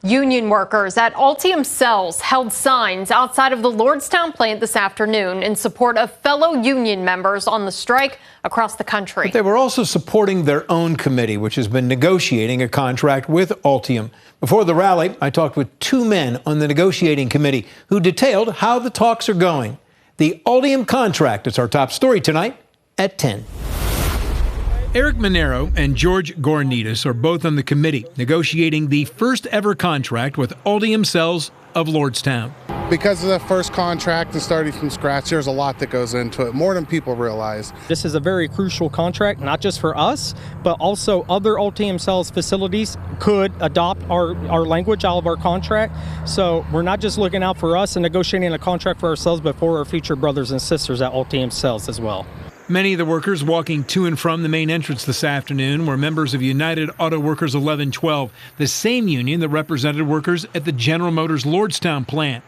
Union workers at Ultium Cells held signs outside of the Lordstown plant this afternoon in support of fellow union members on the strike across the country. But they were also supporting their own committee, which has been negotiating a contract with Ultium. Before the rally, I talked with two men on the negotiating committee who detailed how the talks are going. The Ultium contract is our top story tonight at 10. Eric Monero and George Gornides are both on the committee negotiating the first ever contract with Ultium Cells of Lordstown. Because of the first contract and starting from scratch, there's a lot that goes into it, more than people realize. This is a very crucial contract, not just for us, but also other Ultium Cells facilities could adopt our language out of our contract. So we're not just looking out for us and negotiating a contract for ourselves, but for our future brothers and sisters at Ultium Cells as well. Many of the workers walking to and from the main entrance this afternoon were members of United Auto Workers 1112, the same union that represented workers at the General Motors Lordstown plant.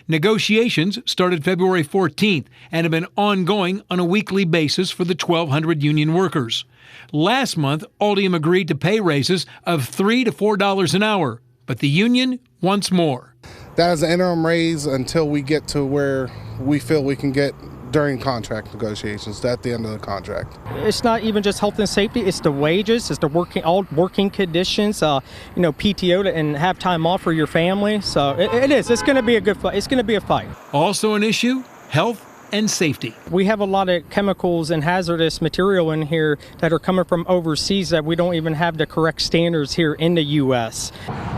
Negotiations started February 14th and have been ongoing on a weekly basis for the 1,200 union workers. Last month, Ultium agreed to pay raises of $3 to $4 an hour, but the union wants more. That is an interim raise until we get to where we feel we can get during contract negotiations at the end of the contract. It's not even just health and safety, it's the wages, it's the all working conditions, PTO and have time off for your family. So it is. It's going to be a good fight. It's going to be a fight. Also an issue, health and safety. We have a lot of chemicals and hazardous material in here that are coming from overseas that we don't even have the correct standards here in the U.S.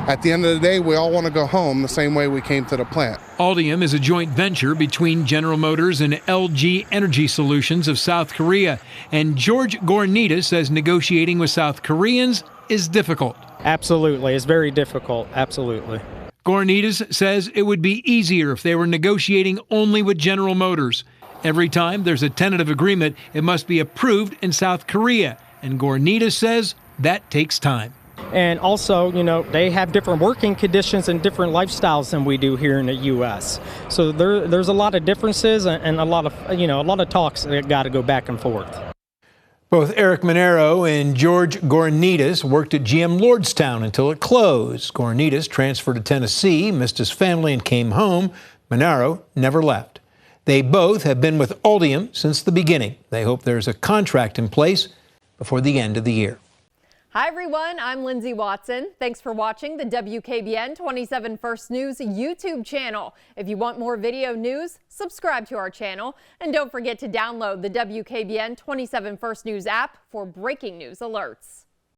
At the end of the day, we all want to go home the same way we came to the plant. Ultium is a joint venture between General Motors and LG Energy Solutions of South Korea. And George Gornides says negotiating with South Koreans is difficult. Absolutely. It's very difficult. Absolutely. Gornides says it would be easier if they were negotiating only with General Motors. Every time there's a tentative agreement, it must be approved in South Korea. And Gornides says that takes time. And also, they have different working conditions and different lifestyles than we do here in the U.S. So there's a lot of differences and a lot of talks that got to go back and forth. Both Eric Monero and George Gornides worked at GM Lordstown until it closed. Gornides transferred to Tennessee, missed his family, and came home. Monero never left. They both have been with Ultium since the beginning. They hope there's a contract in place before the end of the year. Hi, everyone. I'm Lindsay Watson. Thanks for watching the WKBN 27 First News YouTube channel. If you want more video news, subscribe to our channel. And don't forget to download the WKBN 27 First News app for breaking news alerts.